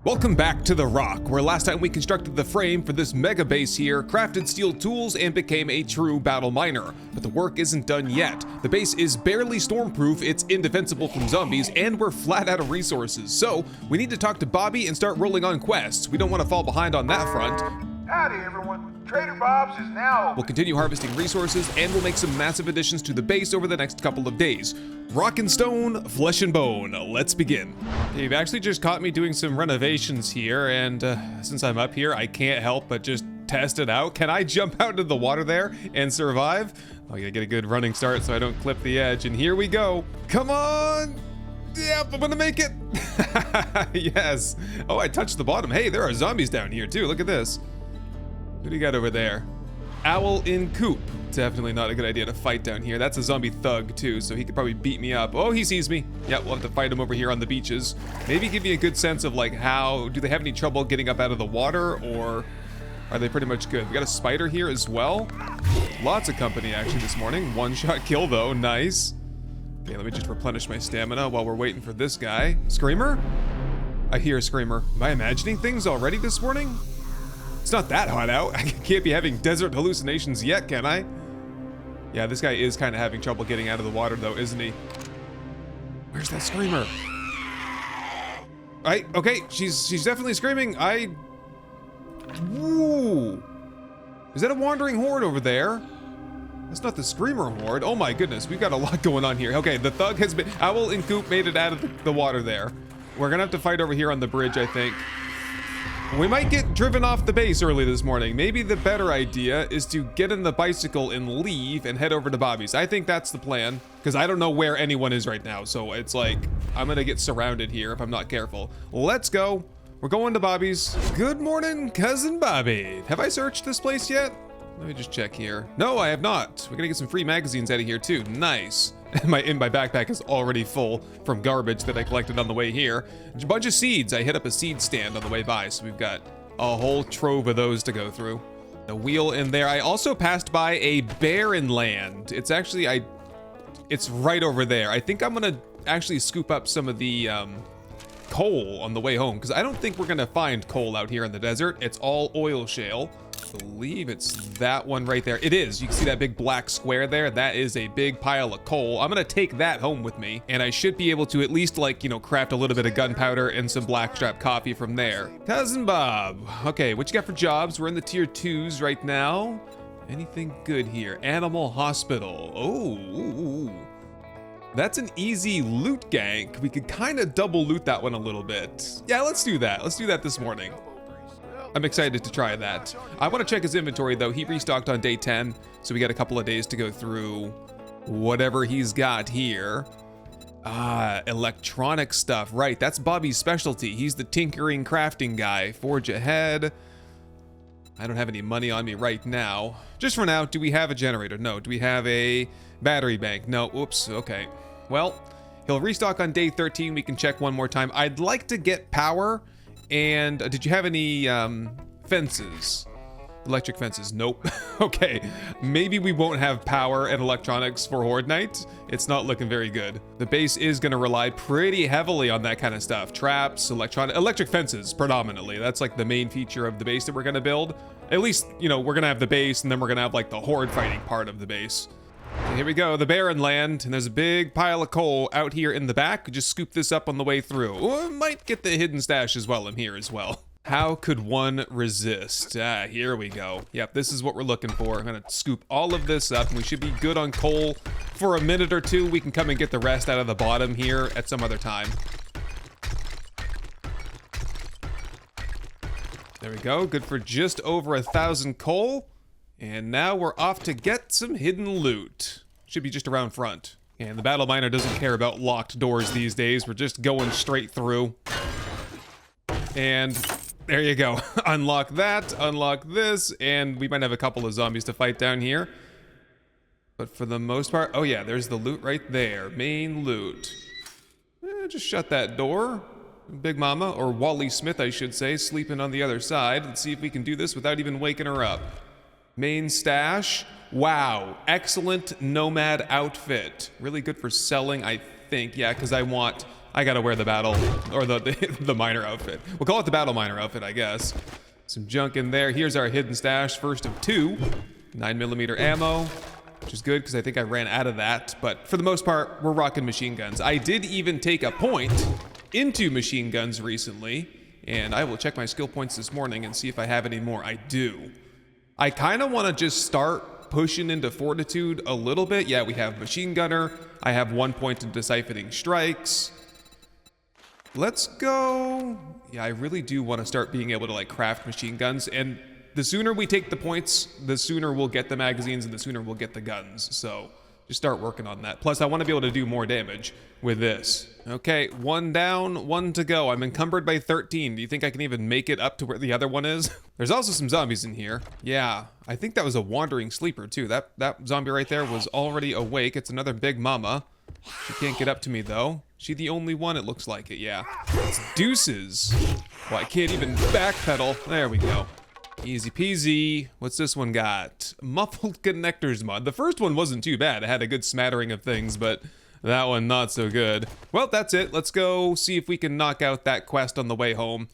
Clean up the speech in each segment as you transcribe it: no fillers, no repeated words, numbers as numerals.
Welcome back to the Rock, where last time we constructed the frame for this mega base here, crafted steel tools, and became a true battle miner. But the work isn't done yet. The base is barely stormproof, it's indefensible from zombies, and we're flat out of resources. So, we need to talk to Bobby and start rolling on quests. We don't want to fall behind on that front. Howdy everyone, Trader Bob's is now open. We'll continue harvesting resources, and we'll make some massive additions to the base over the next couple of days. Rock and stone, flesh and bone. Let's begin. You've actually just caught me doing some renovations here, and since I'm up here, I can't help but just test it out. Can I jump out into the water there and survive? I gotta get a good running start so I don't clip the edge, and here we go. Come on! Yep, I'm gonna make it! Yes. Oh, I touched the bottom. Hey, there are zombies down here too. Look at this. What do you got over there? Owl in coop. Definitely not a good idea to fight down here. That's a zombie thug too, so he could probably beat me up. Oh, he sees me. Yeah, we'll have to fight him over here on the beaches. Maybe give me a good sense of like how, do they have any trouble getting up out of the water, or are they pretty much good? We got a spider here as well. Lots of company actually this morning. One-shot kill though, nice. Okay, let me just replenish my stamina while we're waiting for this guy. Screamer? I hear a screamer. Am I imagining things already this morning? It's not that hot out. I can't be having desert hallucinations yet, can I? Yeah, this guy is kind of having trouble getting out of the water though, isn't he? Where's that screamer? Okay, she's definitely screaming. Woo! Is that a wandering horde over there? That's not the screamer horde. Oh my goodness, we've got a lot going on here. Okay, the thug has been, Owl in coop made it out of the water there. We're gonna have to fight over here on the bridge, I think. We might get driven off the base early this morning. Maybe the better idea is to get in the bicycle and leave and head over to Bobby's. I think that's the plan, because I don't know where anyone is right now. So it's like, I'm gonna get surrounded here if I'm not careful. Let's go. We're going to Bobby's. Good morning, cousin Bobby. Have I searched this place yet? Let me just check here. No, I have not. We're gonna get some free magazines out of here too. Nice. My backpack is already full from garbage that I collected on the way here. A bunch of seeds. I hit up a seed stand on the way by, so we've got a whole trove of those to go through. A wheel in there. I also passed by a barren land. It's actually, it's right over there. I think I'm gonna actually scoop up some of the coal on the way home, because I don't think we're gonna find coal out here in the desert. It's all oil shale. I believe it's that one right there. It is. You can see that big black square there. That is a big pile of coal. I'm gonna take that home with me, and I should be able to at least, like, you know, craft a little bit of gunpowder and some blackstrap coffee from there. Cousin Bob. Okay, what you got for jobs? We're in the tier 2s right now. Anything good here? Animal hospital. Oh, ooh. That's an easy loot gank. We could kind of double loot that one a little bit. Yeah, let's do that. Let's do that this morning. I'm excited to try that. I want to check his inventory though. He restocked on day 10, so we got a couple of days to go through whatever he's got here. Electronic stuff. Right, that's Bobby's specialty. He's the tinkering, crafting guy. Forge ahead. I don't have any money on me right now. Just for now, do we have a generator? No. Do we have a battery bank? No. Oops. Okay. Well, he'll restock on day 13. We can check one more time. I'd like to get power. And did you have any fences? Electric fences? Nope. Okay, maybe we won't have power and electronics for Horde Night. It's not looking very good. The base is gonna rely pretty heavily on that kind of stuff. Traps, electric fences predominantly. That's like the main feature of the base that we're gonna build. At least, you know, we're gonna have the base, and then we're gonna have like the Horde fighting part of the base. So here we go, the barren land, and there's a big pile of coal out here in the back. Just scoop this up on the way through. Or might get the hidden stash as well in here as well. How could one resist? Here we go. Yep, this is what we're looking for. I'm gonna scoop all of this up, and we should be good on coal for a minute or two. We can come and get the rest out of the bottom here at some other time. There we go, good for just over 1,000 coal. And now we're off to get some hidden loot. Should be just around front. And the battle miner doesn't care about locked doors these days. We're just going straight through. And there you go. Unlock that, unlock this, and we might have a couple of zombies to fight down here. But for the most part, oh yeah, there's the loot right there. Main loot. Just shut that door. Big Mama, or Wally Smith I should say, sleeping on the other side. Let's see if we can do this without even waking her up. Main stash. Wow, excellent nomad outfit. Really good for selling, I think. Yeah, because I want I gotta wear the battle, or the miner outfit. We'll call it the battle miner outfit, I guess. Some junk in there. Here's our hidden stash, first of 2. 9mm ammo, which is good because I think I ran out of that. But for the most part, we're rocking machine guns. I did even take a point into machine guns recently, and I will check my skill points this morning and see if I have any more. I do. I kind of want to just start pushing into fortitude a little bit. Yeah, we have machine gunner. I have 1 point in deciphering strikes. Let's go. Yeah, I really do want to start being able to like craft machine guns, and the sooner we take the points, the sooner we'll get the magazines and the sooner we'll get the guns. So just start working on that. Plus, I want to be able to do more damage with this. Okay, 1 down, 1 to go. I'm encumbered by 13. Do you think I can even make it up to where the other one is? There's also some zombies in here. Yeah, I think that was a wandering sleeper too. That zombie right there was already awake. It's another big mama. She can't get up to me though. She the only one, it looks like it, yeah. It's deuces. Well, I can't even backpedal. There we go. Easy peasy. What's this one got? Muffled connectors mod. The first one wasn't too bad. It had a good smattering of things, but that one not so good. Well, that's it. Let's go see if we can knock out that quest on the way home.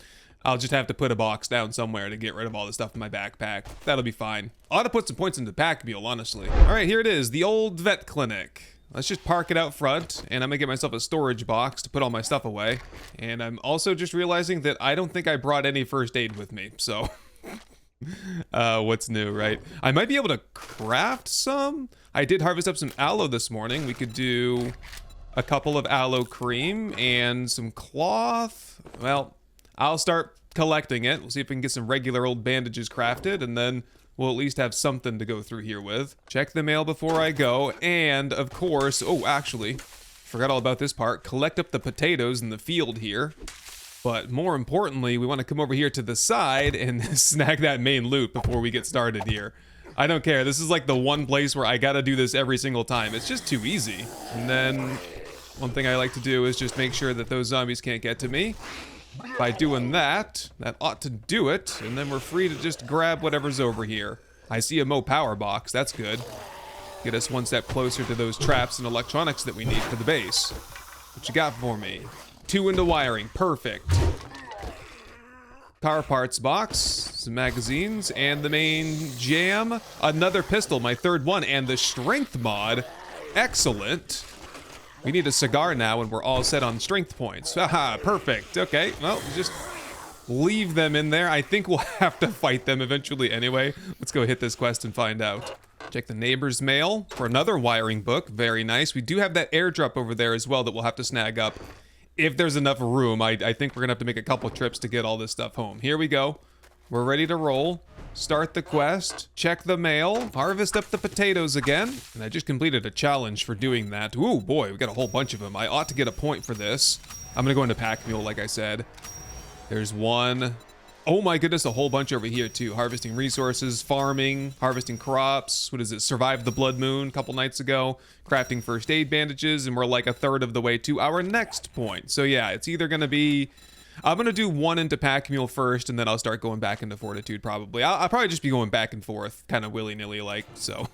I'll just have to put a box down somewhere to get rid of all the stuff in my backpack. That'll be fine. I ought to put some points into the pack mule, honestly. All right, here it is. The old vet clinic. Let's just park it out front, and I'm gonna get myself a storage box to put all my stuff away. And I'm also just realizing that I don't think I brought any first aid with me, so... what's new, right? I might be able to craft some. I did harvest up some aloe this morning. We could do a couple of aloe cream and some cloth. Well, I'll start collecting it. We'll see if we can get some regular old bandages crafted, and then we'll at least have something to go through here with. Check the mail before I go, and of course, oh, actually, forgot all about this part. Collect up the potatoes in the field here. But more importantly, we want to come over here to the side and snag that main loot before we get started here. I don't care. This is like the one place where I gotta do this every single time. It's just too easy. And then one thing I like to do is just make sure that those zombies can't get to me. By doing that, that ought to do it. And then we're free to just grab whatever's over here. I see a Mo power box. That's good. Get us one step closer to those traps and electronics that we need for the base. What you got for me? 2 into wiring, perfect. Car parts box, some magazines, and the main jam. Another pistol, my 3rd one, and the strength mod. Excellent. We need a cigar now, and we're all set on strength points. Haha, perfect. Okay, well, just leave them in there. I think we'll have to fight them eventually anyway. Let's go hit this quest and find out. Check the neighbor's mail for another wiring book. Very nice. We do have that airdrop over there as well that we'll have to snag up. If there's enough room, I think we're gonna have to make a couple trips to get all this stuff home. Here we go. We're ready to roll. Start the quest. Check the mail. Harvest up the potatoes again. And I just completed a challenge for doing that. Ooh, boy, we got a whole bunch of them. I ought to get a point for this. I'm gonna go into pack mule, like I said. There's one. Oh my goodness, a whole bunch over here too. Harvesting resources, farming, harvesting crops. What is it? Survived the Bloodmoon a couple nights ago. Crafting first aid bandages, and we're like a third of the way to our next point. So yeah, it's either gonna be... I'm gonna do 1 into pack mule first, and then I'll start going back into fortitude probably. I'll probably just be going back and forth, kind of willy-nilly like, so...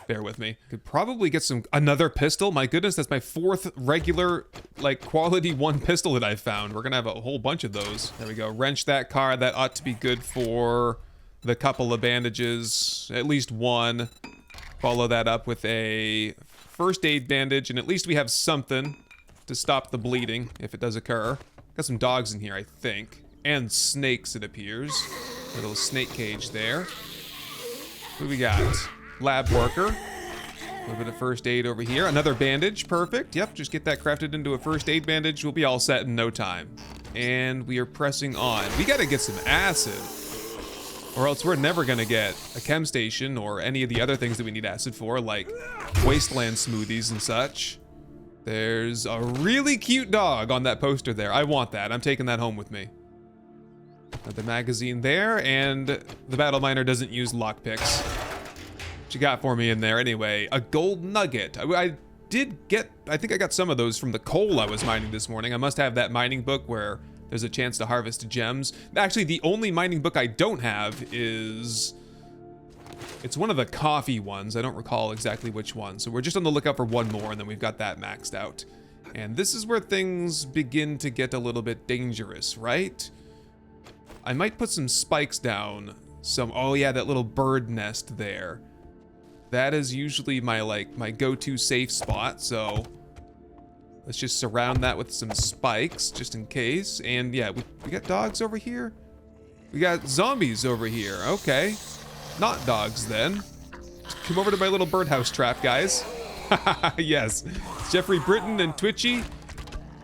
Bear with me. Could probably get another pistol. My goodness, that's my 4th regular, like, quality 1 pistol that I found. We're gonna have a whole bunch of those. There we go. Wrench that car. That ought to be good for the couple of bandages. At least 1. Follow that up with a first aid bandage, and at least we have something to stop the bleeding if it does occur. Got some dogs in here, I think. And snakes, it appears. A little snake cage there. What do we got? Lab worker. A little bit of first aid over here. Another bandage. Perfect. Yep, just get that crafted into a first aid bandage. We'll be all set in no time. And we are pressing on. We gotta get some acid, or else we're never gonna get a chem station or any of the other things that we need acid for, like wasteland smoothies and such. There's a really cute dog on that poster there. I want that. I'm taking that home with me. Another magazine there, and the battle miner doesn't use lockpicks. What you got for me in there anyway? A gold nugget. I think I got some of those from the coal I was mining this morning. I must have that mining book where there's a chance to harvest gems. Actually, the only mining book I don't have is... It's one of the coffee ones. I don't recall exactly which one. So we're just on the lookout for one more, and then we've got that maxed out. And this is where things begin to get a little bit dangerous, right? I might put some spikes down. Oh yeah, that little bird nest there. That is usually my go-to safe spot, so let's just surround that with some spikes just in case. And yeah, we got dogs over here. We got zombies over here. Okay. Not dogs then. Come over to my little birdhouse trap, guys. Yes. Jeffrey Britton and Twitchy.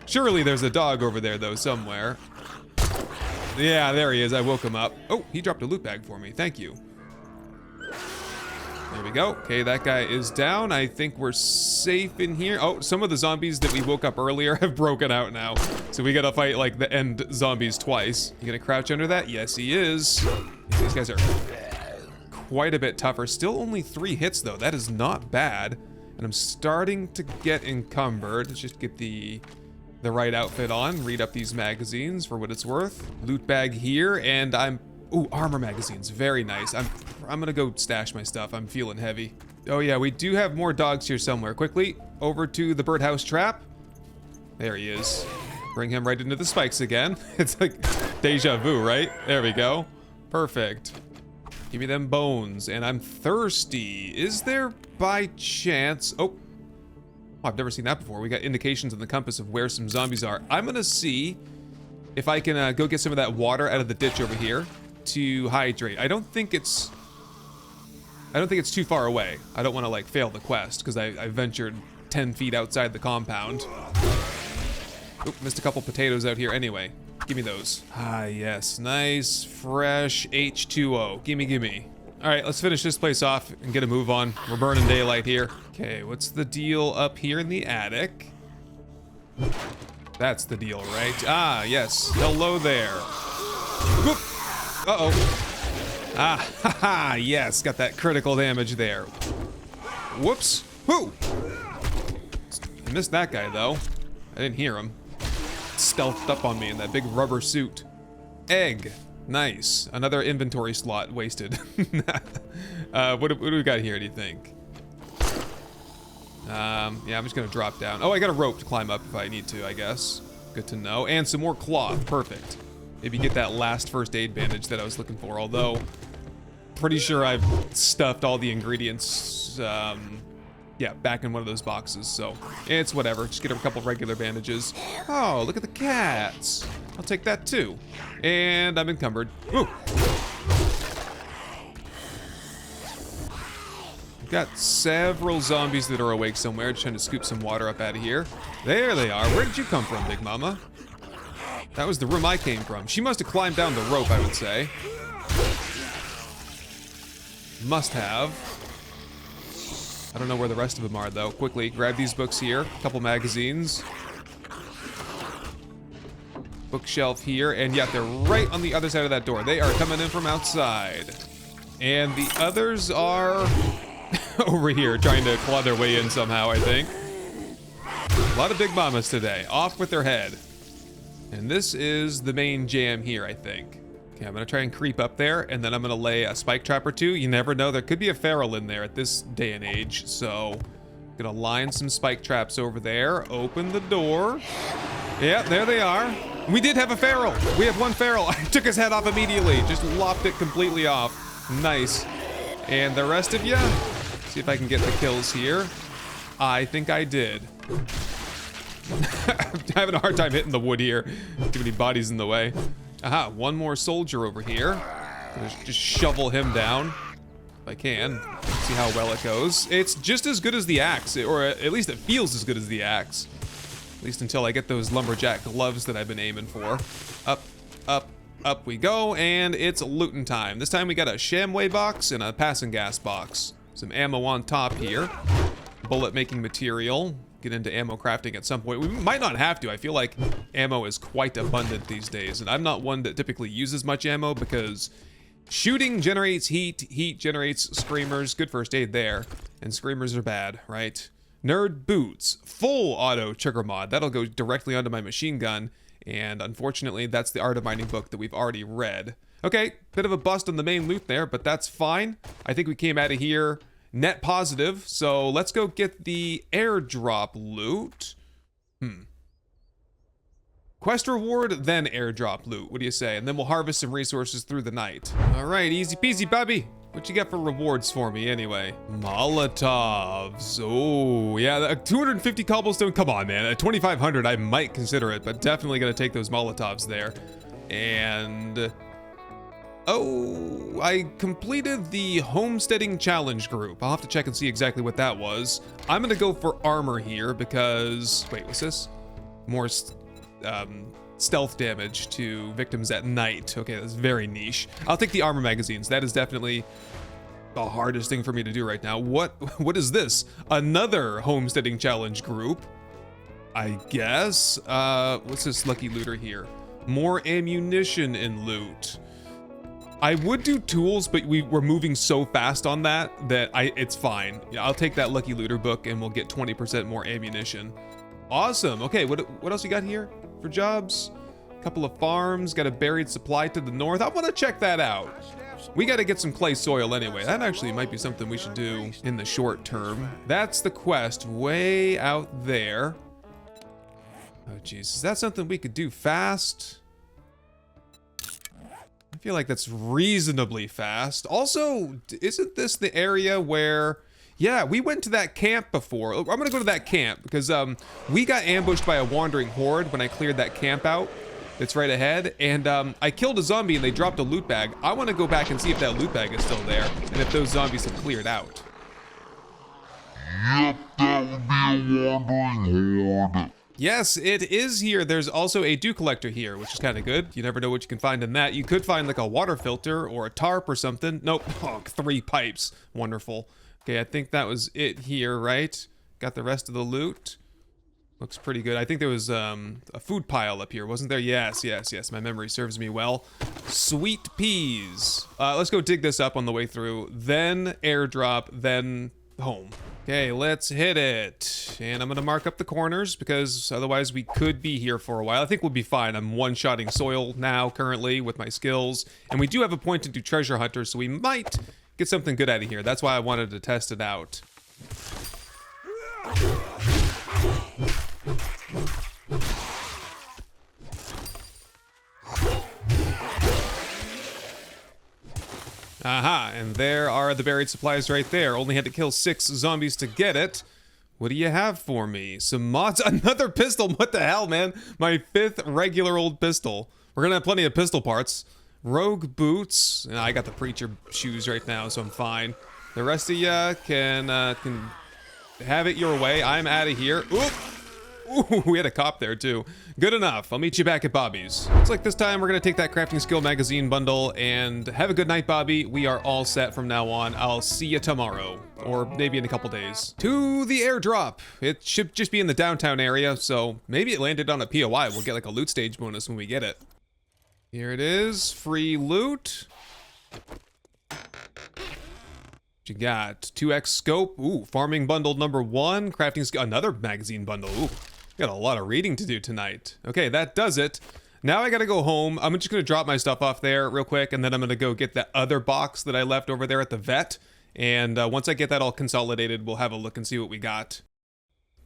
Surely there's a dog over there though somewhere. Yeah, there he is. I woke him up. Oh, he dropped a loot bag for me. Thank you. There we go. Okay, that guy is down. I think we're safe in here. Oh, some of the zombies that we woke up earlier have broken out now. So we gotta fight like the end zombies twice. You gonna crouch under that? Yes, he is. These guys are quite a bit tougher. Still only 3 hits though. That is not bad. And I'm starting to get encumbered. Let's just get the right outfit on. Read up these magazines for what it's worth. Loot bag here, and ooh, armor magazines. Very nice. I'm gonna go stash my stuff. I'm feeling heavy. Oh yeah, we do have more dogs here somewhere. Quickly, over to the birdhouse trap. There he is. Bring him right into the spikes again. It's like deja vu, right? There we go. Perfect. Give me them bones, and I'm thirsty. Is there by chance... Oh, I've never seen that before. We got indications on the compass of where some zombies are. I'm gonna see if I can go get some of that water out of the ditch over here to hydrate. I don't think it's too far away. I don't want to like fail the quest because I ventured 10 feet outside the compound. Oop, missed a couple potatoes out here anyway. Give me those. Ah, yes. Nice, fresh H2O. Gimme, gimme. All right, let's finish this place off and get a move on. We're burning daylight here. Okay, what's the deal up here in the attic? That's the deal, right? Ah, yes. Hello there. Whoop. Uh-oh. Ah, haha, yes. Got that critical damage there. Whoops. Whoo! I missed that guy, though. I didn't hear him. Stealthed up on me in that big rubber suit. Egg. Nice. Another inventory slot wasted. What do we got here, do you think? Yeah, I'm just gonna drop down. Oh, I got a rope to climb up if I need to, I guess. Good to know. And some more cloth. Perfect. Maybe get that last first aid bandage that I was looking for, although pretty sure I've stuffed all the ingredients, yeah, back in one of those boxes, so it's whatever. Just get a couple regular bandages. Oh, look at the cats. I'll take that too. And I'm encumbered. Woo! We've got several zombies that are awake somewhere. Just trying to scoop some water up out of here. There they are. Where did you come from, Big Mama? That was the room I came from. She must have climbed down the rope, I would say. Must have. I don't know where the rest of them are, though. Quickly, grab these books here. A couple magazines. Bookshelf here. And yeah, they're right on the other side of that door. They are coming in from outside. And the others are over here trying to claw their way in somehow, I think. A lot of big mamas today. Off with their head. And this is the main jam here, I think. Okay, I'm gonna try and creep up there, and then I'm gonna lay a spike trap or two. You never know, there could be a feral in there at this day and age, so gonna line some spike traps over there, open the door. Yeah, there they are. We did have a feral. We have one feral. I took his head off immediately, just lopped it completely off. Nice. And the rest of you, see if I can get the kills here. I think I did. I'm having a hard time hitting the wood here. Too many bodies in the way. Aha, one more soldier over here. Just shovel him down if I can. See how well it goes. It's just as good as the axe, or at least it feels as good as the axe. At least until I get those lumberjack gloves that I've been aiming for. Up, up, up we go, and it's looting time. This time we got a shamway box and a passing gas box. Some ammo on top here. Bullet making material. Get into ammo crafting at some point. We might not have to. I feel like ammo is quite abundant these days, and I'm not one that typically uses much ammo because shooting generates heat, heat generates screamers. Good first aid there, and screamers are bad, right? Nerd boots, full auto trigger mod. That'll go directly onto my machine gun, and unfortunately, that's the Art of Mining book that we've already read. Okay, bit of a bust on the main loot there, but that's fine. I think we came out of here net positive, so let's go get the airdrop loot. Quest reward, then airdrop loot. What do you say? And then we'll harvest some resources through the night. All right, easy peasy, Bobby. What you got for rewards for me anyway? Molotovs. Oh, yeah, 250 cobblestone. Come on, man. At 2,500, I might consider it, but definitely gonna take those Molotovs there. And oh, I completed the homesteading challenge group. I'll have to check and see exactly what that was. I'm gonna go for armor here because, wait, what's this? More stealth damage to victims at night. Okay, that's very niche. I'll take the armor magazines. That is definitely the hardest thing for me to do right now. What is this? Another homesteading challenge group, I guess. What's this lucky looter here? More ammunition and loot. I would do tools, but we're moving so fast on that it's fine. Yeah, I'll take that lucky looter book and we'll get 20% more ammunition. Awesome. Okay, what else you got here for jobs? A couple of farms, got a buried supply to the north. I want to check that out. We got to get some clay soil anyway. That actually might be something we should do in the short term. That's the quest way out there. Oh, geez. Is that something we could do fast? I feel like that's reasonably fast. Also, isn't this the area where... Yeah, we went to that camp before. I'm gonna go to that camp because we got ambushed by a wandering horde when I cleared that camp out. It's right ahead, and I killed a zombie and they dropped a loot bag. I want to go back and see if that loot bag is still there and if those zombies have cleared out. Yep, that would be a wandering horde. Yes, it is here. There's also a dew collector here, which is kind of good. You never know what you can find in that. You could find like a water filter or a tarp or something. Nope. Oh, 3 pipes. Wonderful. Okay, I think that was it here, right? Got the rest of the loot. Looks pretty good. I think there was a food pile up here, wasn't there? Yes. My memory serves me well. Sweet peas. Let's go dig this up on the way through. Then airdrop, then home. Okay, let's hit it. And I'm gonna mark up the corners because otherwise we could be here for a while. I think we'll be fine. I'm one-shotting soil now currently with my skills. And we do have a point to do treasure hunter, so we might get something good out of here. That's why I wanted to test it out. Aha, and there are the buried supplies right there. Only had to kill 6 zombies to get it. What do you have for me? Some mods? Another pistol? What the hell, man? My 5th regular old pistol. We're gonna have plenty of pistol parts. Rogue boots. I got the preacher shoes right now, so I'm fine. The rest of ya can have it your way. I'm out of here. Oop! Ooh, we had a cop there too. Good enough. I'll meet you back at Bobby's. Looks like this time we're gonna take that crafting skill magazine bundle and have a good night, Bobby. We are all set from now on. I'll see you tomorrow, or maybe in a couple days. To the airdrop. It should just be in the downtown area, so maybe it landed on a POI. We'll get like a loot stage bonus when we get it. Here it is. Free loot. You got 2x scope. Ooh, farming bundle number 1. Crafting skill. Another magazine bundle. Ooh. Got a lot of reading to do tonight. Okay, that does it. Now I gotta go home. I'm just gonna drop my stuff off there real quick, and then I'm gonna go get that other box that I left over there at the vet. And once I get that all consolidated, we'll have a look and see what we got.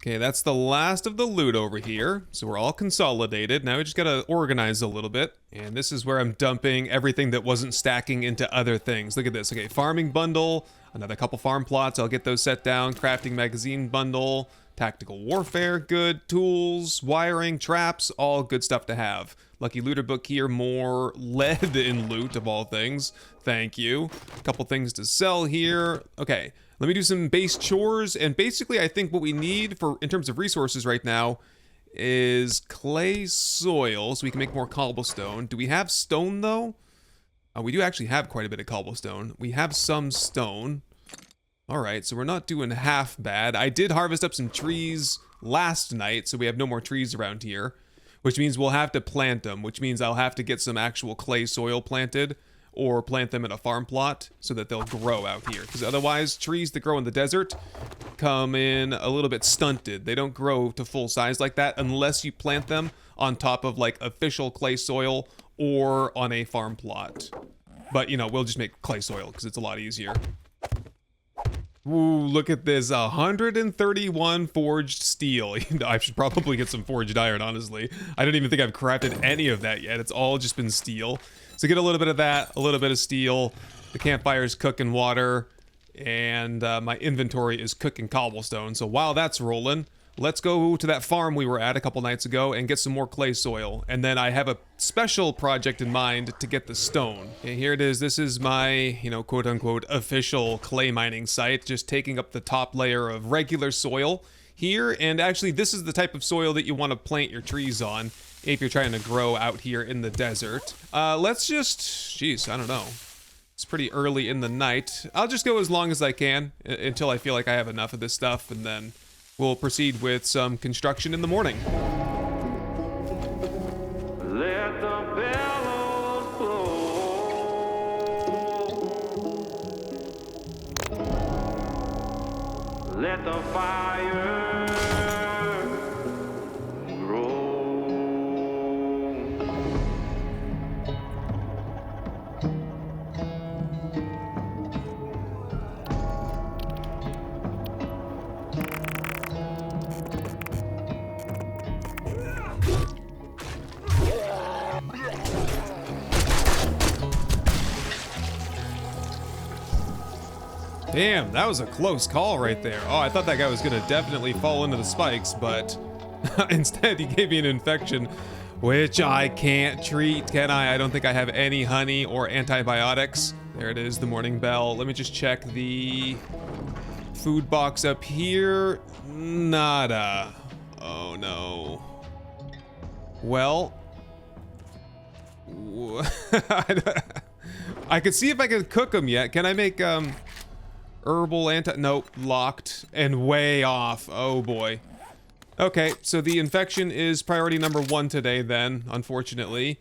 Okay, that's the last of the loot over here. So we're all consolidated. Now we just gotta organize a little bit. And this is where I'm dumping everything that wasn't stacking into other things. Look at this. Okay, farming bundle, another couple farm plots. I'll get those set down. Crafting magazine bundle. Tactical warfare, good. Tools, wiring, traps, all good stuff to have. Lucky looter book here, more lead in loot of all things. Thank you. A couple things to sell here. Okay, let me do some base chores. And basically, I think what we need for in terms of resources right now is clay soil, so we can make more cobblestone. Do we have stone though? We do actually have quite a bit of cobblestone. We have some stone. Alright, so we're not doing half bad. I did harvest up some trees last night, so we have no more trees around here. Which means we'll have to plant them, which means I'll have to get some actual clay soil planted, or plant them in a farm plot, so that they'll grow out here. Because otherwise, trees that grow in the desert come in a little bit stunted. They don't grow to full size like that, unless you plant them on top of, like, official clay soil, or on a farm plot. But, you know, we'll just make clay soil, because it's a lot easier. Ooh, look at this, 131 forged steel. I should probably get some forged iron, honestly. I don't even think I've crafted any of that yet. It's all just been steel. So get a little bit of that, a little bit of steel. The campfire's cooking water, and my inventory is cooking cobblestone. So while that's rolling, let's go to that farm we were at a couple nights ago and get some more clay soil. And then I have a special project in mind to get the stone. Okay, here it is. This is my, you know, quote unquote official clay mining site, just taking up the top layer of regular soil here. And actually, this is the type of soil that you want to plant your trees on if you're trying to grow out here in the desert. Let's just, jeez, I don't know. It's pretty early in the night. I'll just go as long as I can until I feel like I have enough of this stuff, and then we'll proceed with some construction in the morning. Let the bellows blow. Let the fire grow. Damn, that was a close call right there. Oh, I thought that guy was gonna definitely fall into the spikes, but instead he gave me an infection, which I can't treat, can I? I don't think I have any honey or antibiotics. There it is, the morning bell. Let me just check the food box up here. Nada. Oh no. Well, I could see if I could cook them yet. Can I make herbal nope, locked and way off. Oh boy. Okay, so the infection is priority number 1 today then, unfortunately.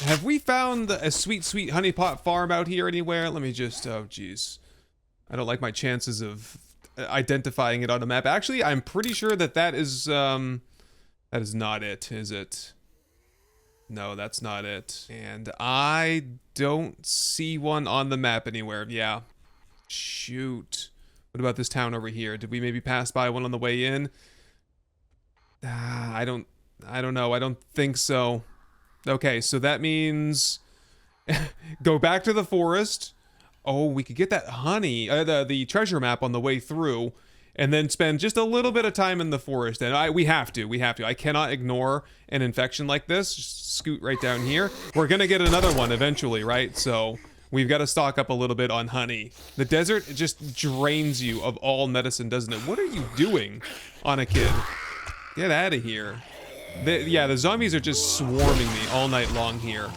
Have we found a sweet honeypot farm out here anywhere? Let me just, oh geez. I don't like my chances of identifying it on a map. Actually, I'm pretty sure that is not it, is it? No, that's not it. And I don't see one on the map anywhere. Yeah. Shoot. What about this town over here? Did we maybe pass by one on the way in? I don't know. I don't think so. Okay, so that means go back to the forest. Oh, we could get that honey, the treasure map on the way through, and then spend just a little bit of time in the forest. And we have to. I cannot ignore an infection like this. Just scoot right down here. We're gonna get another one eventually, right? So we've got to stock up a little bit on honey. The desert just drains you of all medicine, doesn't it? What are you doing, Kid? Get out of here. Yeah, the zombies are just swarming me all night long here.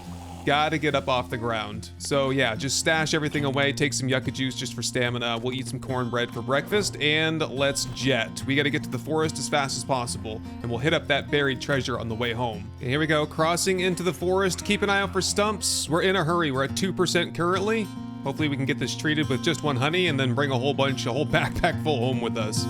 Gotta get up off the ground. So yeah, just stash everything away, take some yucca juice just for stamina. We'll eat some cornbread for breakfast, and let's jet. We gotta get to the forest as fast as possible, and we'll hit up that buried treasure on the way home. Okay, here we go, crossing into the forest. Keep an eye out for stumps. We're in a hurry. We're at 2% currently. Hopefully we can get this treated with just 1 honey and then bring a whole backpack full home with us.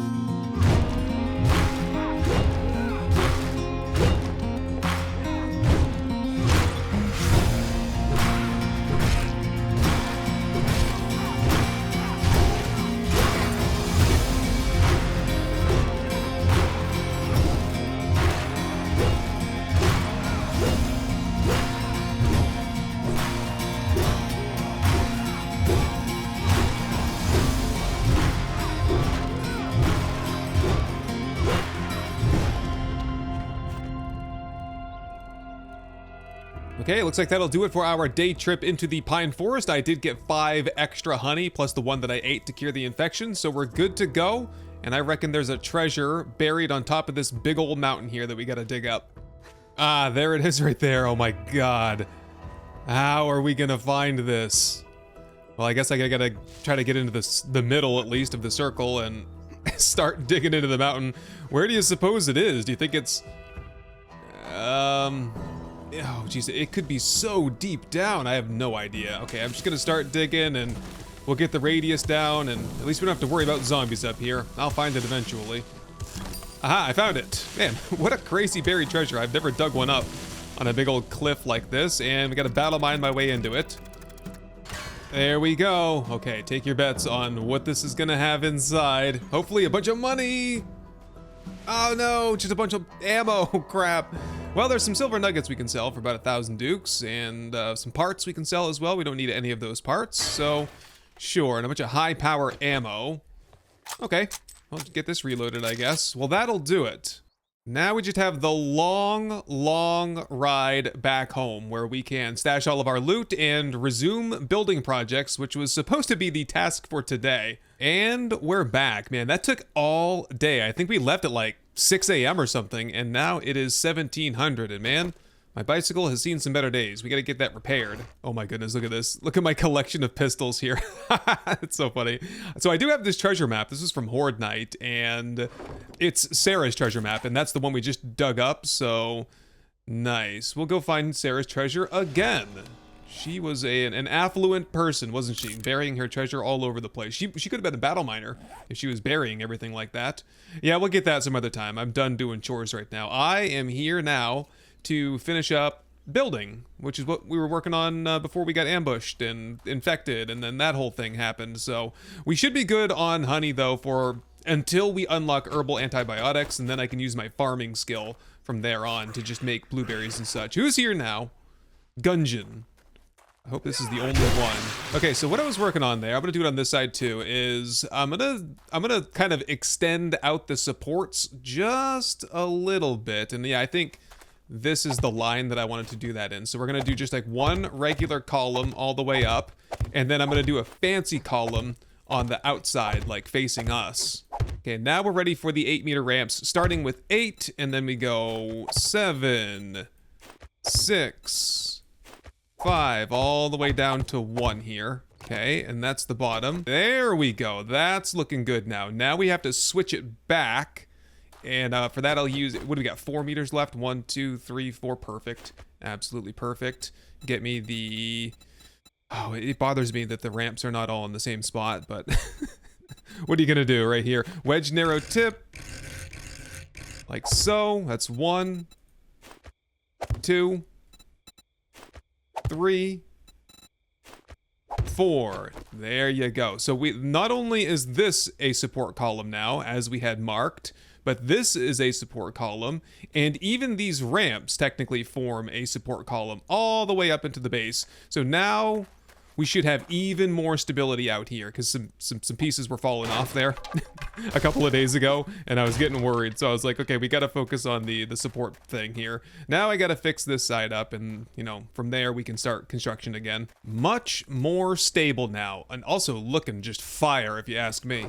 Okay, looks like that'll do it for our day trip into the pine forest. I did get 5 extra honey, plus the 1 that I ate to cure the infection, so we're good to go. And I reckon there's a treasure buried on top of this big old mountain here that we gotta dig up. Ah, there it is right there. Oh my god. How are we gonna find this? Well, I guess I gotta try to get into the middle, at least, of the circle and start digging into the mountain. Where do you suppose it is? Do you think it's... Oh, geez, it could be so deep down. I have no idea. Okay, I'm just gonna start digging and we'll get the radius down, and at least we don't have to worry about zombies up here. I'll find it eventually. Aha, I found it. Man, what a crazy buried treasure. I've never dug one up on a big old cliff like this, and we gotta battle mine my way into it. There we go. Okay, take your bets on what this is gonna have inside. Hopefully a bunch of money. Oh no, just a bunch of ammo. Crap. Well, there's some silver nuggets we can sell for about 1,000 dukes, and some parts we can sell as well. We don't need any of those parts, so sure. And a bunch of high power ammo. Okay, I'll get this reloaded, I guess. Well, that'll do it. Now we just have the long ride back home where we can stash all of our loot and resume building projects, which was supposed to be the task for today. And we're back, man. That took all day. I think we left at like 6 a.m. or something, and now it is 1700. And man, my bicycle has seen some better days. We got to get that repaired. Oh my goodness, look at this. Look at my collection of pistols here. It's so funny. So I do have this treasure map. This is from Horde Night, and it's Sarah's treasure map, and that's the one we just dug up, so nice. We'll go find Sarah's treasure again. She was an affluent person, wasn't she? Burying her treasure all over the place. She could have been a battle miner if she was burying everything like that. Yeah, we'll get that some other time. I'm done doing chores right now. I am here now to finish up building, which is what we were working on before we got ambushed and infected, and then that whole thing happened. So we should be good on honey though for until we unlock herbal antibiotics, and then I can use my farming skill from there on to just make blueberries and such. Who's here now? Gungeon. I hope this is the only one. Okay, so what I was working on there, I'm gonna do it on this side too, is I'm gonna kind of extend out the supports just a little bit. And yeah, I think this is the line that I wanted to do that in. So we're gonna do just like one regular column all the way up, and then I'm gonna do a fancy column on the outside, like facing us. Okay, now we're ready for the 8-meter ramps, starting with 8, and then we go 7, 6, 5, all the way down to 1 here. Okay, and that's the bottom. There we go. That's looking good now. Now we have to switch it back. And for that, I'll use, what do we got? 4 meters left. 1, 2, 3, 4. Perfect. Absolutely perfect. Get me the... Oh, it bothers me that the ramps are not all in the same spot, but what are you going to do right here? Wedge narrow tip. Like so. That's 1, 2, 3, 4. There you go. So we not only is this a support column now, as we had marked, but this is a support column, and even these ramps technically form a support column all the way up into the base. So now we should have even more stability out here, because some pieces were falling off there a couple of days ago, and I was getting worried. So I was like, okay, we got to focus on the support thing here. Now I got to fix this side up, and you know, from there we can start construction again. Much more stable now, and also looking just fire if you ask me.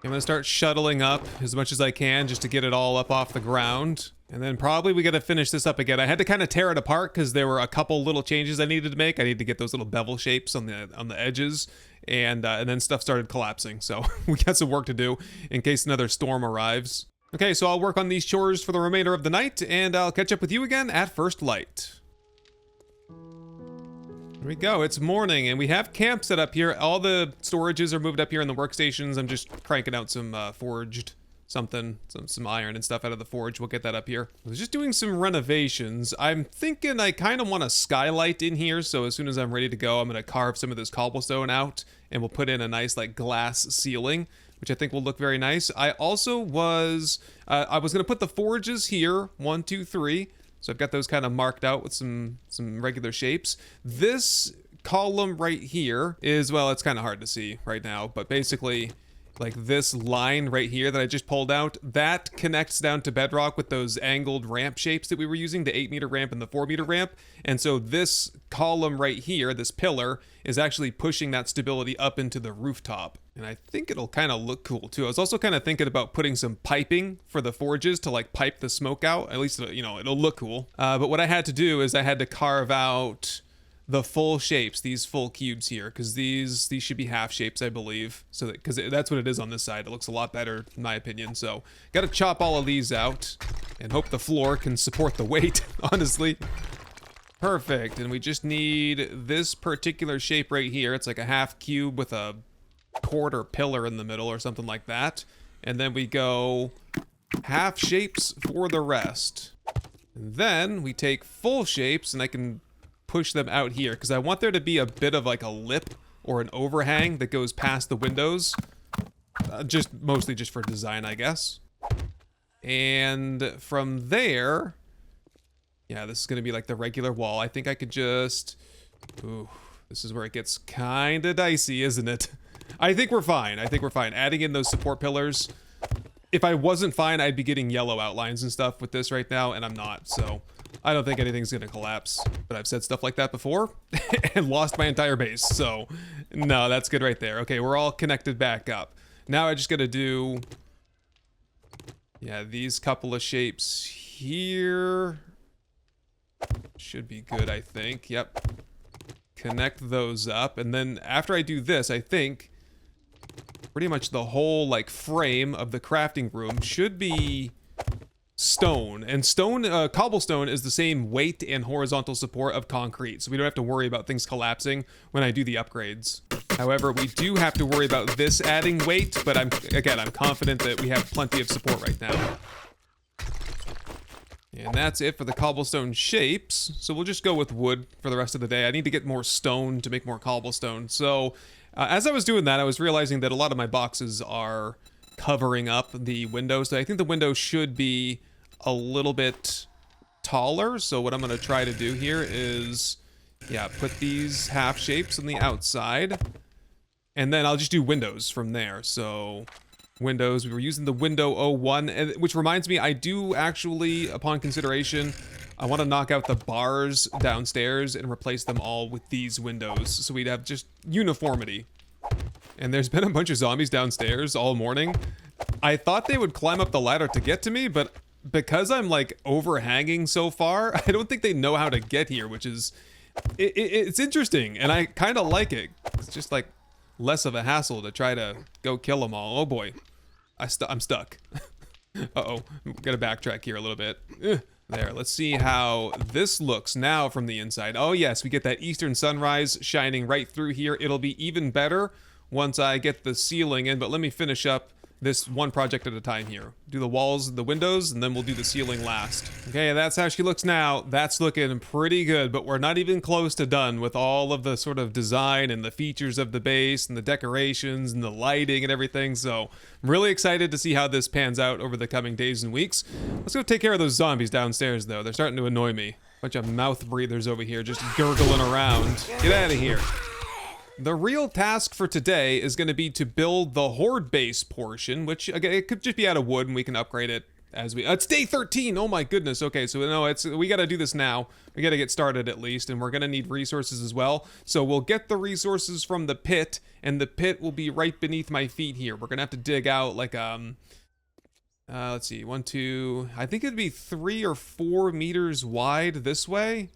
I'm gonna start shuttling up as much as I can just to get it all up off the ground. And then probably we gotta finish this up again. I had to kind of tear it apart because there were a couple little changes I needed to make. I need to get those little bevel shapes on the edges, and then stuff started collapsing. So we got some work to do in case another storm arrives. Okay, so I'll work on these chores for the remainder of the night, and I'll catch up with you again at first light. Here we go, it's morning, and we have camp set up here. All the storages are moved up here in the workstations. I'm just cranking out some forged something, some iron and stuff out of the forge. We'll get that up here. I was just doing some renovations. I'm thinking I kind of want a skylight in here, so as soon as I'm ready to go, I'm gonna carve some of this cobblestone out, and we'll put in a nice like glass ceiling, which I think will look very nice. I also was, I was gonna put the forges here, 1, 2, 3. So I've got those kind of marked out with some regular shapes. This column right here is, well, it's kind of hard to see right now, but basically like this line right here that I just pulled out, that connects down to bedrock with those angled ramp shapes that we were using, the 8-meter ramp and the 4-meter ramp. And so this column right here, this pillar, is actually pushing that stability up into the rooftop. And I think it'll kind of look cool too. I was also kind of thinking about putting some piping for the forges to like pipe the smoke out. At least, you know, it'll look cool. But what I had to do is I had to carve out the full shapes, these full cubes here, because these should be half shapes, I believe. So that, because that's what it is on this side. It looks a lot better, in my opinion. So got to chop all of these out and hope the floor can support the weight, honestly. Perfect. And we just need this particular shape right here. It's like a half cube with a quarter pillar in the middle or something like that. And then we go half shapes for the rest. And then we take full shapes, and I can push them out here because I want there to be a bit of like a lip or an overhang that goes past the windows. Just mostly just for design, I guess. And from there, yeah, this is going to be like the regular wall. I think I could just... Ooh, this is where it gets kind of dicey, isn't it? I think we're fine. I think we're fine. Adding in those support pillars. If I wasn't fine, I'd be getting yellow outlines and stuff with this right now, and I'm not. So I don't think anything's going to collapse. But I've said stuff like that before and lost my entire base. So no, that's good right there. Okay, we're all connected back up. Now I just got to do... Yeah, these couple of shapes here should be good, I think. Yep. Connect those up. And then after I do this, I think pretty much the whole like frame of the crafting room should be stone. And stone, cobblestone is the same weight and horizontal support of concrete. So we don't have to worry about things collapsing when I do the upgrades. However, we do have to worry about this adding weight, but I'm confident that we have plenty of support right now. And that's it for the cobblestone shapes. So we'll just go with wood for the rest of the day. I need to get more stone to make more cobblestone. So as I was doing that, I was realizing that a lot of my boxes are covering up the windows. So I think the window should be a little bit taller. So what I'm going to try to do here is, yeah, put these half shapes on the outside. And then I'll just do windows from there. So windows, we were using the window 01, which reminds me, I do actually, upon consideration, I want to knock out the bars downstairs and replace them all with these windows. So we'd have just uniformity. And there's been a bunch of zombies downstairs all morning. I thought they would climb up the ladder to get to me, but because I'm like overhanging so far, I don't think they know how to get here, which is, it's interesting. And I kind of like it. It's just like less of a hassle to try to go kill them all. Oh boy, I'm stuck. Uh-oh, gotta backtrack here a little bit. There, let's see how this looks now from the inside. Oh yes, we get that eastern sunrise shining right through here. It'll be even better once I get the ceiling in, but let me finish up this one project at a time here. Do the walls, the windows, and then we'll do the ceiling last. Okay, that's how she looks now. That's looking pretty good, but we're not even close to done with all of the sort of design and the features of the base and the decorations and the lighting and everything. So I'm really excited to see how this pans out over the coming days and weeks. Let's go take care of those zombies downstairs though. They're starting to annoy me. Bunch of mouth breathers over here just gurgling around. Get out of here. The real task for today is going to be to build the Horde base portion, which again, it could just be out of wood and we can upgrade it as we... it's day 13! Oh my goodness. Okay, so no, we got to do this now. We got to get started at least, and we're going to need resources as well. So we'll get the resources from the pit, and the pit will be right beneath my feet here. We're going to have to dig out like, let's see, 1, 2... I think it'd be 3 or 4 meters wide this way.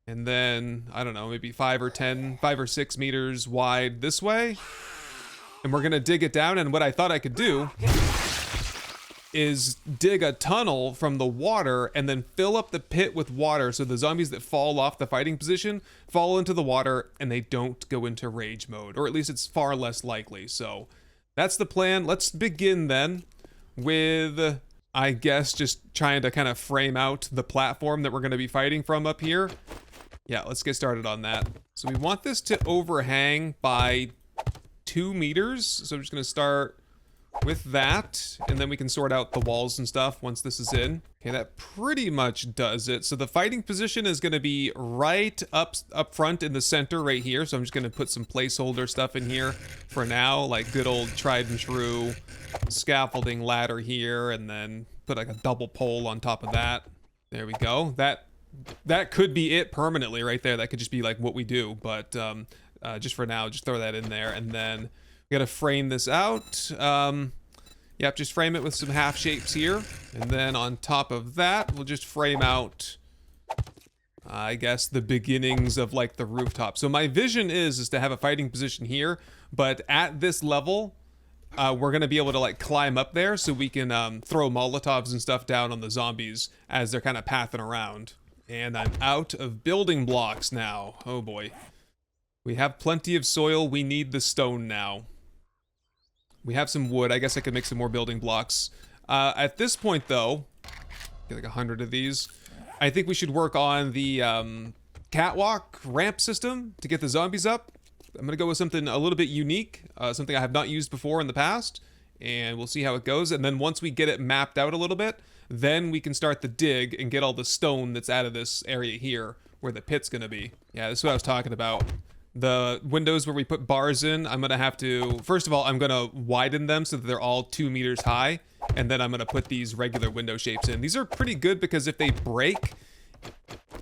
And then, I don't know, maybe 5 or 6 meters wide this way. And we're gonna dig it down, and what I thought I could do is dig a tunnel from the water and then fill up the pit with water so the zombies that fall off the fighting position fall into the water and they don't go into rage mode. Or at least it's far less likely. So that's the plan. Let's begin then with, I guess, just trying to kind of frame out the platform that we're gonna be fighting from up here. Yeah, let's get started on that. So we want this to overhang by 2 meters. So I'm just gonna start with that, and then we can sort out the walls and stuff once this is in. Okay, that pretty much does it. So the fighting position is gonna be right up front in the center right here. So I'm just gonna put some placeholder stuff in here for now, like good old tried and true scaffolding ladder here, and then put like a double pole on top of that. There we go. That could be it permanently right there. That could just be like what we do, but just for now, just throw that in there. And then we gotta frame this out. Yep, just frame it with some half shapes here. And then on top of that, we'll just frame out, I guess, the beginnings of like the rooftop. So my vision is to have a fighting position here, but at this level, we're gonna be able to like climb up there so we can throw Molotovs and stuff down on the zombies as they're kind of pathing around. And I'm out of building blocks now. Oh boy. We have plenty of soil. We need the stone now. We have some wood. I guess I could make some more building blocks. At this point though, get like 100 of these. I think we should work on the catwalk ramp system to get the zombies up. I'm gonna go with something a little bit unique, something I have not used before in the past, and we'll see how it goes. And then once we get it mapped out a little bit, then we can start the dig and get all the stone that's out of this area here where the pit's gonna be. Yeah, this is what I was talking about. The windows where we put bars in, I'm gonna have to, first of all, I'm gonna widen them so that they're all 2 meters high, and then I'm gonna put these regular window shapes in. These are pretty good because if they break,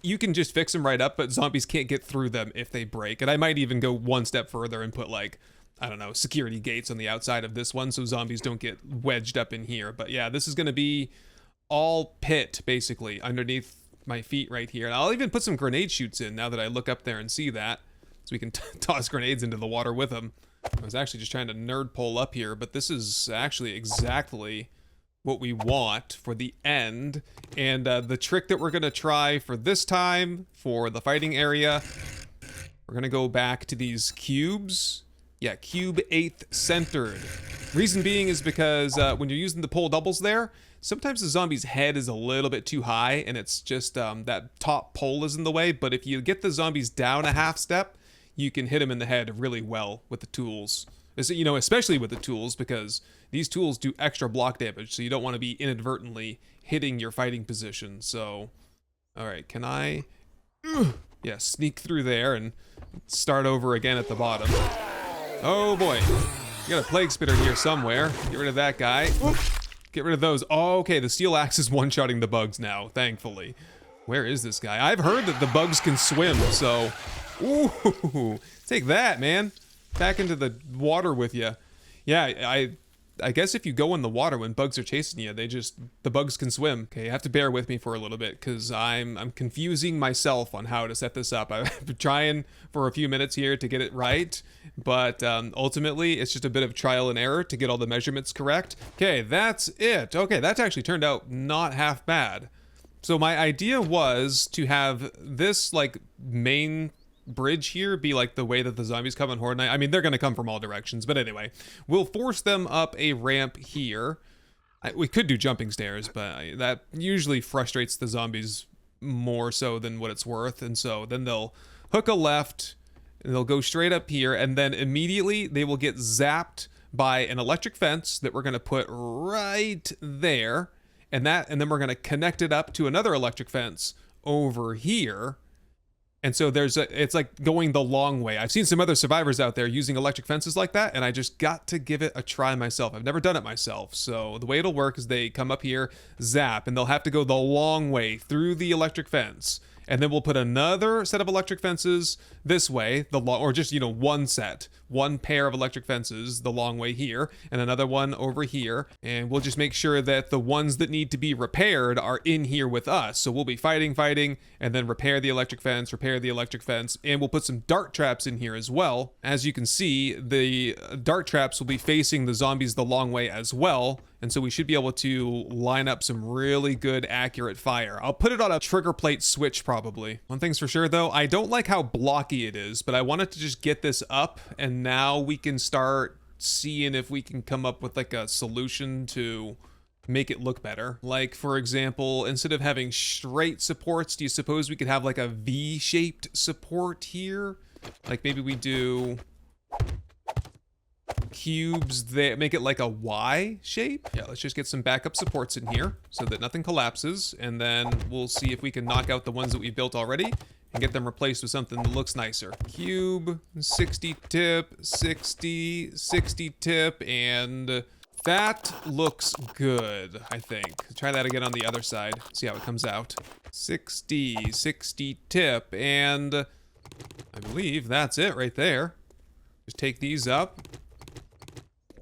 you can just fix them right up, but zombies can't get through them if they break. And I might even go one step further and put, like, I don't know, security gates on the outside of this one so zombies don't get wedged up in here. But yeah, this is gonna be all pit, basically, underneath my feet right here. And I'll even put some grenade chutes in now that I look up there and see that. So we can toss grenades into the water with them. I was actually just trying to nerd pull up here, but this is actually exactly what we want for the end. And the trick that we're gonna try for this time, for the fighting area, we're gonna go back to these cubes. Yeah, cube 8th centered. Reason being is because when you're using the pole doubles there, sometimes the zombie's head is a little bit too high and it's just that top pole is in the way. But if you get the zombies down a half step, you can hit them in the head really well with the tools. You know, especially with the tools, because these tools do extra block damage, so you don't want to be inadvertently hitting your fighting position. So, all right, can I, yeah, sneak through there and start over again at the bottom. Oh boy, you got a plague spitter here somewhere. Get rid of that guy. Get rid of those. Oh, okay, the steel axe is one-shotting the bugs now, thankfully. Where is this guy? I've heard that the bugs can swim, so... Ooh, take that, man. Back into the water with you. Yeah, I guess if you go in the water when bugs are chasing you, the bugs can swim. Okay, you have to bear with me for a little bit because I'm confusing myself on how to set this up. I've been trying for a few minutes here to get it right, but ultimately it's just a bit of trial and error to get all the measurements correct. Okay, that's it. Okay, that's actually turned out not half bad. So my idea was to have this like main bridge here be like the way that the zombies come in Horde Night. I mean, they're gonna come from all directions, but anyway, we'll force them up a ramp here. We could do jumping stairs, but that usually frustrates the zombies more so than what it's worth. And so then they'll hook a left and they'll go straight up here, and then immediately they will get zapped by an electric fence that we're gonna put right there, and then we're gonna connect it up to another electric fence over here. And so it's like going the long way. I've seen some other survivors out there using electric fences like that, and I just got to give it a try myself. I've never done it myself. So the way it'll work is they come up here, zap, and they'll have to go the long way through the electric fence. And then we'll put another set of electric fences this way, or just, you know, one pair of electric fences the long way here, and another one over here. And we'll just make sure that the ones that need to be repaired are in here with us. So we'll be fighting, and then repair the electric fence, and we'll put some dart traps in here as well. As you can see, the dart traps will be facing the zombies the long way as well. And so we should be able to line up some really good, accurate fire. I'll put it on a trigger plate switch probably. One thing's for sure though, I don't like how blocky it is, but I wanted to just get this up, and now we can start seeing if we can come up with like a solution to make it look better. Like, for example, instead of having straight supports, do you suppose we could have like a V-shaped support here? Like maybe we do cubes that make it like a Y shape. Yeah, let's just get some backup supports in here so that nothing collapses, and then we'll see if we can knock out the ones that we've built already and get them replaced with something that looks nicer. Cube, 60 tip, 60 tip, and that looks good, I think. Try that again on the other side, see how it comes out. 60 tip, and I believe that's it right there. Just take these up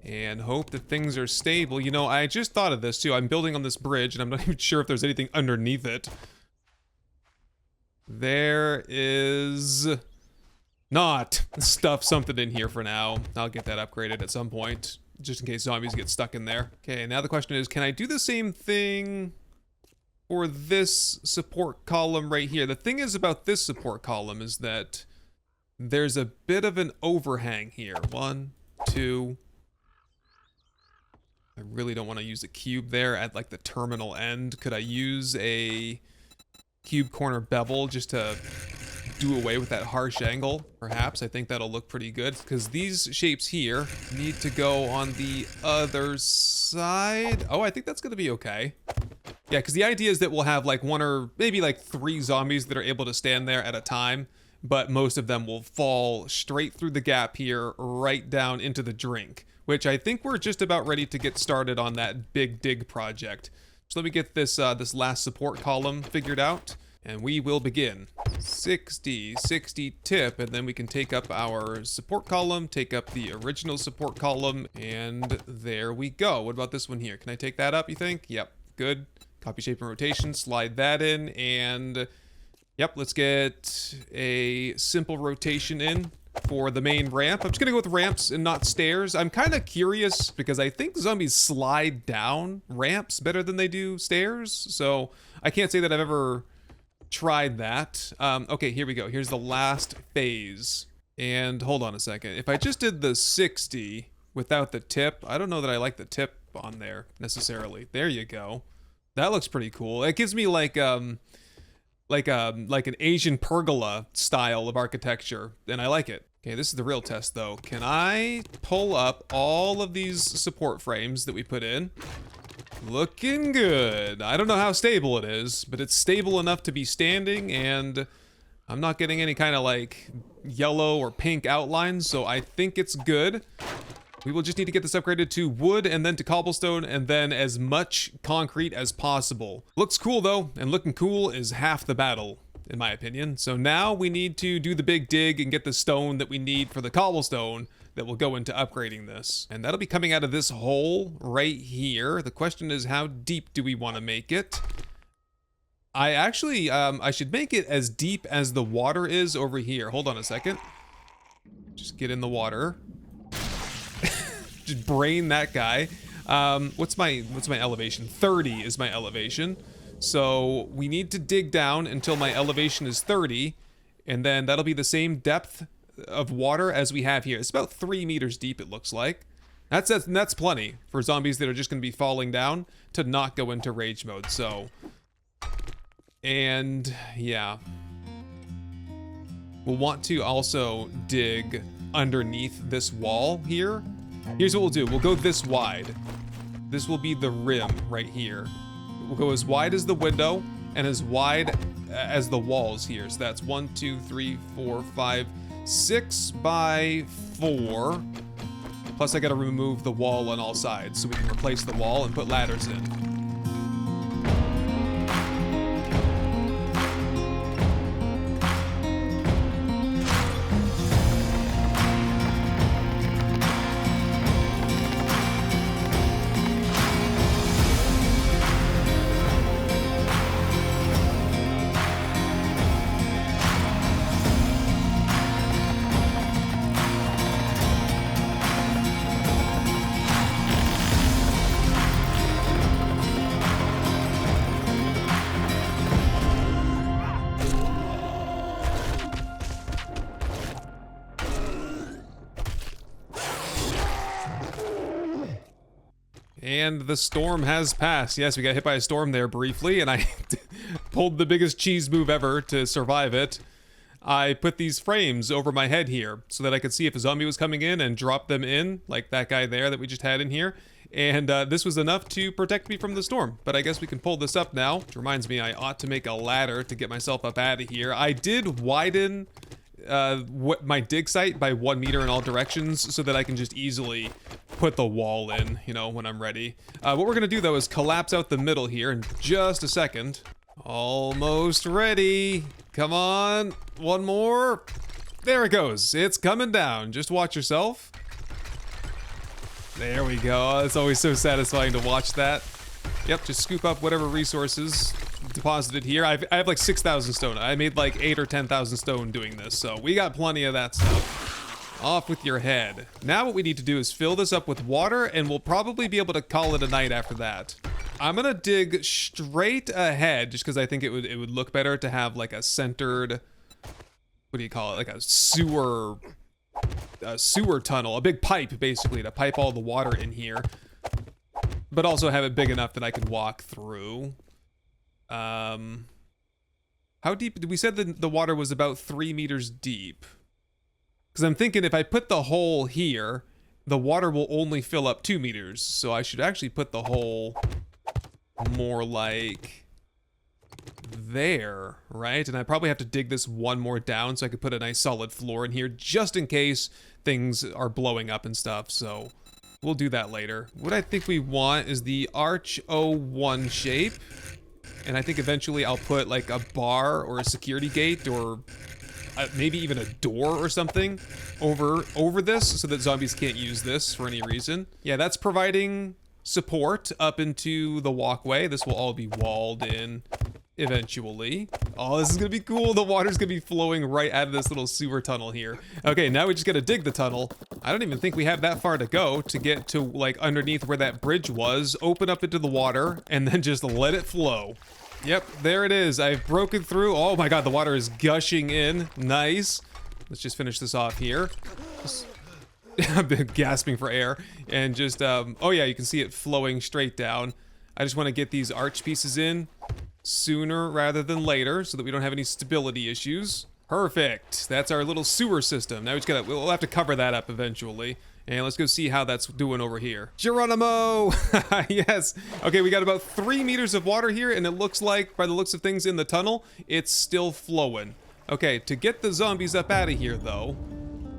and hope that things are stable. You know, I just thought of this too. I'm building on this bridge and I'm not even sure if there's anything underneath it. There is not something in here for now. I'll get that upgraded at some point, just in case zombies get stuck in there. Okay, now the question is, can I do the same thing for this support column right here? The thing is about this support column is that there's a bit of an overhang here. 1, 2. I really don't want to use a cube there at like the terminal end. Could I use a cube corner bevel just to do away with that harsh angle, perhaps. I think that'll look pretty good, because these shapes here need to go on the other side. Oh, I think that's gonna be okay. Yeah, because the idea is that we'll have like 1 or maybe like 3 zombies that are able to stand there at a time, but most of them will fall straight through the gap here, right down into the drink, which I think we're just about ready to get started on that big dig project. So let me get this this last support column figured out, and we will begin. 60 tip, and then we can take up our support column, take up the original support column, and there we go. What about this one here? Can I take that up, you think? Yep, good. Copy, shape, and rotation, slide that in, and yep, let's get a simple rotation in for the main ramp. I'm just gonna go with ramps and not stairs. I'm kind of curious because I think zombies slide down ramps better than they do stairs, so I can't say that I've ever tried that. Okay, here we go. Here's the last phase. And hold on a second. If I just did the 60 without the tip, I don't know that I like the tip on there necessarily. There you go. That looks pretty cool. It gives me like an Asian pergola style of architecture, and I like it. Okay, this is the real test though. Can I pull up all of these support frames that we put in? Looking good. I don't know how stable it is, but it's stable enough to be standing, and I'm not getting any kind of like yellow or pink outlines, so I think it's good. We will just need to get this upgraded to wood and then to cobblestone and then as much concrete as possible. Looks cool though, and looking cool is half the battle, in my opinion. So now we need to do the big dig and get the stone that we need for the cobblestone that will go into upgrading this. And that'll be coming out of this hole right here. The question is, how deep do we want to make it? I actually, I should make it as deep as the water is over here. Hold on a second. Just get in the water. Just brain that guy. What's my elevation? 30 is my elevation. So we need to dig down until my elevation is 30, and then that'll be the same depth of water as we have here. It's about 3 meters deep, it looks like. That's plenty for zombies that are just going to be falling down to not go into rage mode. So, and yeah, we'll want to also dig underneath this wall here. Here's what we'll do. We'll go this wide. This will be the rim right here. We'll go as wide as the window and as wide as the walls here. So that's 1, 2, 3, 4, 5, 6 by 4. Plus I gotta remove the wall on all sides so we can replace the wall and put ladders in. And the storm has passed. Yes, we got hit by a storm there briefly, and I pulled the biggest cheese move ever to survive it. I put these frames over my head here so that I could see if a zombie was coming in and drop them in, like that guy there that we just had in here. And this was enough to protect me from the storm. But I guess we can pull this up now, which reminds me I ought to make a ladder to get myself up out of here. I did widen my dig site by 1 meter in all directions so that I can just easily put the wall in, you know, when I'm ready. What we're gonna do though is collapse out the middle here in just a second. Almost ready. Come on, one more. There it goes. It's coming down. Just watch yourself. There we go. It's always so satisfying to watch that. Yep, just scoop up whatever resources deposited here. I have like 6,000 stone. I made like 8 or 10,000 stone doing this, so we got plenty of that stuff. Off with your head. Now what we need to do is fill this up with water, and we'll probably be able to call it a night after that. I'm gonna dig straight ahead just because I think it would look better to have like a centered, what do you call it, like a sewer tunnel, a big pipe basically to pipe all the water in here, but also have it big enough that I can walk through. How deep? We said that the water was about 3 meters deep. Because I'm thinking if I put the hole here, the water will only fill up 2 meters. So I should actually put the hole more like there, right? And I probably have to dig this one more down so I could put a nice solid floor in here just in case things are blowing up and stuff. So we'll do that later. What I think we want is the arch O1 shape. And I think eventually I'll put like a bar or a security gate or maybe even a door or something over this so that zombies can't use this for any reason. Yeah, that's providing support up into the walkway. This will all be walled in eventually. Oh, this is gonna be cool. The water's gonna be flowing right out of this little sewer tunnel here. Okay, now we just gotta dig the tunnel. I don't even think we have that far to go to get to like underneath where that bridge was, open up into the water, and then just let it flow. Yep, there it is. I've broken through. Oh my god, the water is gushing in. Nice. Let's just finish this off here. I've been gasping for air. And just, oh yeah, you can see it flowing straight down. I just want to get these arch pieces in sooner rather than later so that we don't have any stability issues. Perfect. That's our little sewer system. Now we'll have to cover that up eventually. And let's go see how that's doing over here. Geronimo! Yes. Okay, we got about 3 meters of water here, and it looks like, by the looks of things in the tunnel, it's still flowing. Okay, to get the zombies up out of here, though,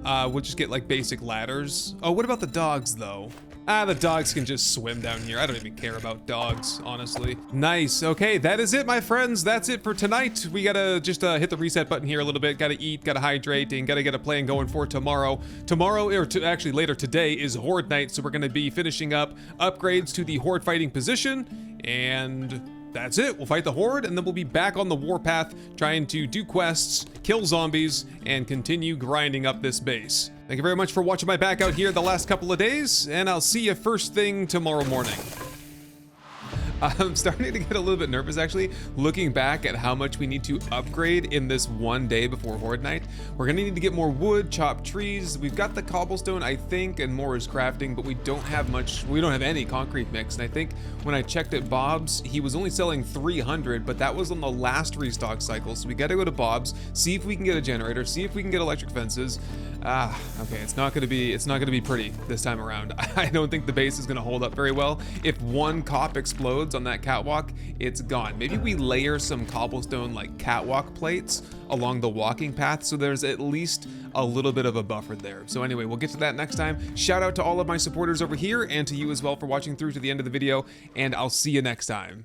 we'll just get, like, basic ladders. Oh, what about the dogs, though? The dogs can just swim down here. I don't even care about dogs, honestly. Nice. Okay, that is it, my friends. That's it for tonight. We gotta just hit the reset button here a little bit. Gotta eat, gotta hydrate, and gotta get a plan going for tomorrow. Tomorrow, or actually later today, is Horde night, so we're gonna be finishing up upgrades to the Horde fighting position, and that's it. We'll fight the Horde, and then we'll be back on the warpath, trying to do quests, kill zombies, and continue grinding up this base. Thank you very much for watching my back out here the last couple of days, and I'll see you first thing tomorrow morning. I'm starting to get a little bit nervous, actually, looking back at how much we need to upgrade in this one day before Horde night. We're gonna need to get more wood, chop trees. We've got the cobblestone, I think, and more is crafting, but we don't have much, we don't have any concrete mix. And I think when I checked at Bob's, he was only selling 300, but that was on the last restock cycle. So we gotta go to Bob's, see if we can get a generator, see if we can get electric fences. Okay, it's not gonna be pretty this time around. I don't think the base is gonna hold up very well. If one cop explodes on that catwalk, it's gone. Maybe we layer some cobblestone like catwalk plates along the walking path so there's at least a little bit of a buffer there. So anyway, we'll get to that next time. Shout out to all of my supporters over here and to you as well for watching through to the end of the video, and I'll see you next time.